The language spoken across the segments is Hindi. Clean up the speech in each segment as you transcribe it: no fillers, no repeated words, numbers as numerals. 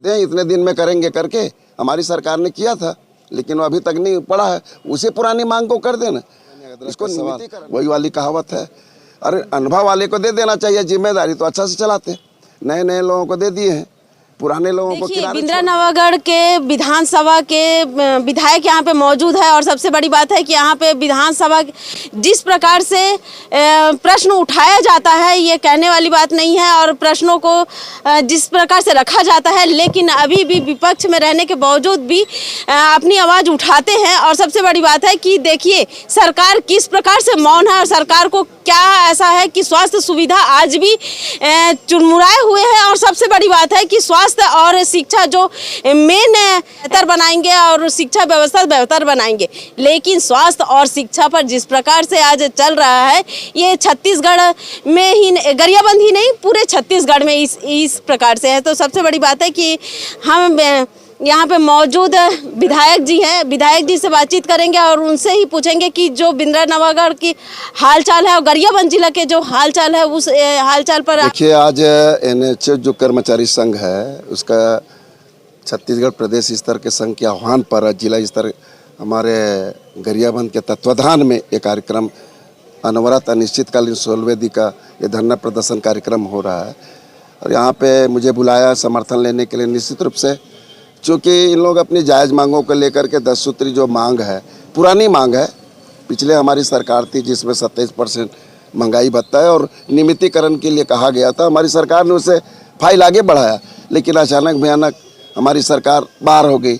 दें इतने दिन में करेंगे करके हमारी सरकार ने किया था, लेकिन वो अभी तक नहीं पड़ा है। उसी पुरानी मांग को कर देना। इसको वही वाली कहावत है, अरे अनुभव वाले को दे देना चाहिए जिम्मेदारी, तो अच्छा से चलाते। नए नए लोगों को दे दिए हैं, पुराने लोगों को किनारे। बिंद्रानवागढ़ के विधानसभा के विधायक यहाँ पे मौजूद है और सबसे बड़ी बात है कि यहाँ पे विधानसभा जिस प्रकार से प्रश्न उठाया जाता है, ये कहने वाली बात नहीं है। और प्रश्नों को जिस प्रकार से रखा जाता है, लेकिन अभी भी विपक्ष में रहने के बावजूद भी अपनी आवाज़ उठाते हैं। और सबसे बड़ी बात है कि देखिए सरकार किस प्रकार से मौन है और सरकार को क्या ऐसा है कि स्वास्थ्य सुविधा आज भी चुरमुराए हुए हैं। और सबसे बड़ी बात है कि स्वास्थ्य और शिक्षा जो मेन बेहतर बनाएंगे और शिक्षा व्यवस्था बेहतर बनाएंगे, लेकिन स्वास्थ्य और शिक्षा पर जिस प्रकार से आज चल रहा है, ये छत्तीसगढ़ में ही, गरियाबंद ही नहीं पूरे छत्तीसगढ़ में इस प्रकार से है। तो सबसे बड़ी बात है कि हम यहाँ पे मौजूद विधायक जी हैं, विधायक जी से बातचीत करेंगे और उनसे ही पूछेंगे कि जो बिंद्रानवागढ़ की हालचाल है और गरियाबंद जिला के जो हालचाल है उस हालचाल पर। देखिए आज NHS जो कर्मचारी संघ है, उसका छत्तीसगढ़ प्रदेश स्तर के संघ के आह्वान पर जिला स्तर हमारे गरियाबंद के तत्वाधान में एक कार्यक्रम अनवरत अनिश्चितकालीन 16वें दिन का ये धरना प्रदर्शन कार्यक्रम हो रहा है। और यहाँ पे मुझे बुलाया समर्थन लेने के लिए, निश्चित रूप से चूँकि इन लोग अपनी जायज़ मांगों को लेकर के 10 सूत्री जो मांग है, पुरानी मांग है, पिछले हमारी सरकार थी जिसमें 27% महंगाई भत्ता है और नियमितीकरण के लिए कहा गया था। हमारी सरकार ने उसे फाइल आगे बढ़ाया, लेकिन अचानक भयानक हमारी सरकार बाहर हो गई।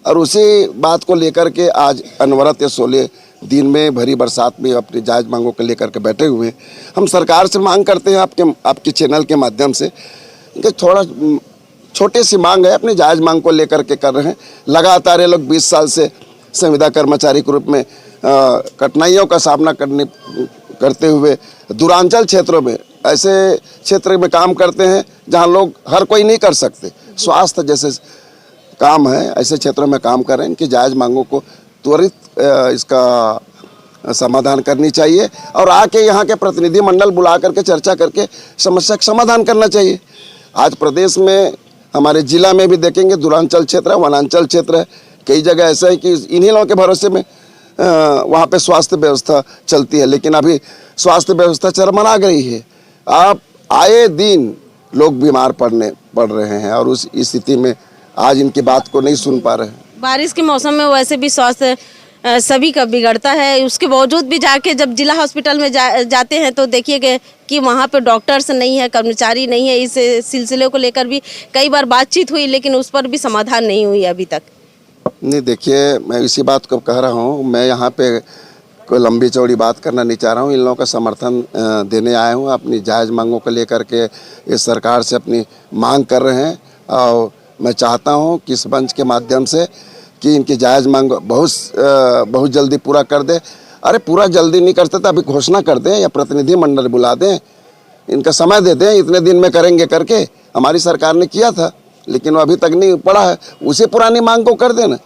और उसी बात को लेकर के आज अनवरत 16 दिन में भरी बरसात में अपनी जायज़ मांगों को लेकर के बैठे हुए हम सरकार से मांग करते हैं, आपके चैनल के माध्यम से कि थोड़ा छोटी सी मांग है, अपनी जायज़ मांग को लेकर के कर रहे हैं। लगातार ये लोग 20 साल से संविदा कर्मचारी के रूप में कठिनाइयों का सामना करते हुए दूरांचल क्षेत्रों में, ऐसे क्षेत्र में काम करते हैं जहां लोग हर कोई नहीं कर सकते। स्वास्थ्य जैसे काम है, ऐसे क्षेत्रों में काम कर रहे हैं। इनकी जायज़ मांगों को त्वरित इसका समाधान करनी चाहिए और आके यहाँ के प्रतिनिधि मंडल बुला करके चर्चा करके समस्या का समाधान करना चाहिए। आज प्रदेश में हमारे जिला में भी देखेंगे, दूरांचल क्षेत्र है, वनांचल क्षेत्र है, कई जगह ऐसा है कि इन्हीं लोगों के भरोसे में वहाँ पे स्वास्थ्य व्यवस्था चलती है, लेकिन अभी स्वास्थ्य व्यवस्था चरमरा गई है। आप आए दिन लोग बीमार पड़ रहे हैं और उस स्थिति में आज इनकी बात को नहीं सुन पा रहे हैं। बारिश के मौसम में वैसे भी स्वास्थ्य सभी का बिगड़ता है, उसके बावजूद भी जाके जब जिला हॉस्पिटल में जाते हैं तो देखिए कि वहाँ पे डॉक्टर्स नहीं है, कर्मचारी नहीं है। इस सिलसिले को लेकर भी कई बार बातचीत हुई, लेकिन उस पर भी समाधान नहीं हुई अभी तक। नहीं, देखिए मैं इसी बात को कह रहा हूँ, मैं यहाँ पे कोई लंबी चौड़ी बात करना नहीं चाह रहा हूँ। इन लोगों का समर्थन देने आया हूँ, अपनी जायज़ मांगों को लेकर के इस सरकार से अपनी मांग कर रहे हैं। और मैं चाहता हूँ कि इस मंच के माध्यम से कि इनकी जायज़ मांग बहुत जल्दी पूरा कर दे। अरे पूरा जल्दी नहीं करते तो अभी घोषणा कर दें या प्रतिनिधि मंडल बुला दें, इनका समय दे दें, इतने दिन में करेंगे करके हमारी सरकार ने किया था, लेकिन वो अभी तक नहीं पड़ा है। उसी पुरानी मांग को कर देना,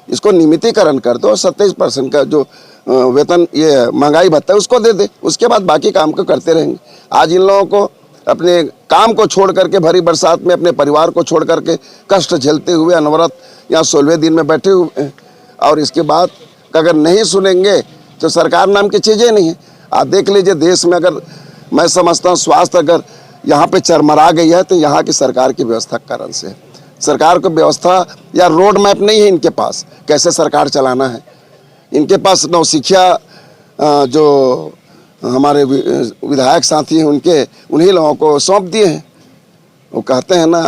इसको नियमितीकरण कर दो। 27% का जो वेतन ये महंगाई भत्ता है उसको दे दे, उसके बाद बाकी काम को करते रहेंगे। आज इन लोगों को अपने काम को छोड़ करके भरी बरसात में अपने परिवार को छोड़ करके कष्ट झेलते हुए अनवरत यहाँ 16वें दिन में बैठे हुए हैं। और इसके बाद अगर नहीं सुनेंगे तो सरकार नाम की चीज़ें नहीं है। आप देख लीजिए देश में, अगर मैं समझता हूँ स्वास्थ्य अगर यहाँ पे चरमरा गई है तो यहाँ की सरकार की व्यवस्था के कारण से। सरकार को व्यवस्था या रोड मैप नहीं है इनके पास, कैसे सरकार चलाना है। इनके पास नौसिखिया जो हमारे विधायक साथी हैं उन्हीं लोगों को सौंप दिए हैं। वो कहते हैं ना,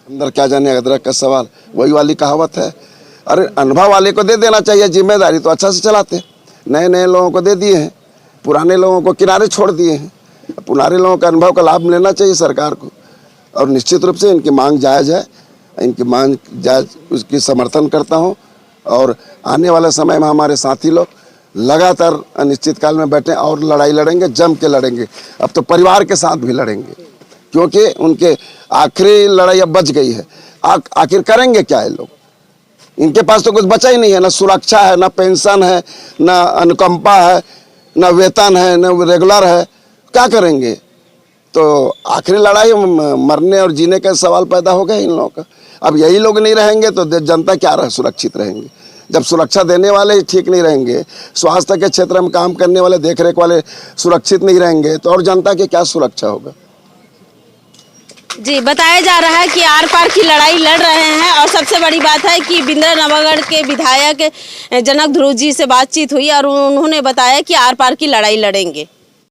अंदर क्या जाने अदरक का सवाल, वही वाली कहावत है। अरे अनुभव वाले को दे देना चाहिए जिम्मेदारी, तो अच्छा से चलाते। नए नए लोगों को दे दिए हैं, पुराने लोगों को किनारे छोड़ दिए हैं। पुराने लोगों का अनुभव का लाभ लेना चाहिए सरकार को। और निश्चित रूप से इनकी मांग जायज़ है, इनकी मांग जायज़, उसकी समर्थन करता हूँ। और आने वाले समय में हमारे साथी लोग लगातार अनिश्चितकाल में बैठे और लड़ाई लड़ेंगे, जम के लड़ेंगे। अब तो परिवार के साथ भी लड़ेंगे, क्योंकि उनके आखिरी लड़ाई अब बच गई है। आखिर करेंगे क्या ये लोग? इनके पास तो कुछ बचा ही नहीं है, ना सुरक्षा है, ना पेंशन है, ना अनुकंपा है, ना वेतन है, ना रेगुलर है। क्या करेंगे? तो आखिरी लड़ाई मरने और जीने का सवाल पैदा हो गया इन लोगों का। अब यही लोग नहीं रहेंगे तो जनता क्या सुरक्षित रहेंगे? जब सुरक्षा देने वाले ही ठीक नहीं रहेंगे, स्वास्थ्य के क्षेत्र में काम करने वाले, देखरेख वाले सुरक्षित नहीं रहेंगे, तो और जनता की क्या सुरक्षा होगा? जी, बताया जा रहा है कि आर पार की लड़ाई लड़ रहे हैं और सबसे बड़ी बात है कि बिंद्रा नवागढ़ के विधायक जनक ध्रुव जी से बातचीत हुई और उन्होंने बताया कि आर पार की लड़ाई लड़ेंगे।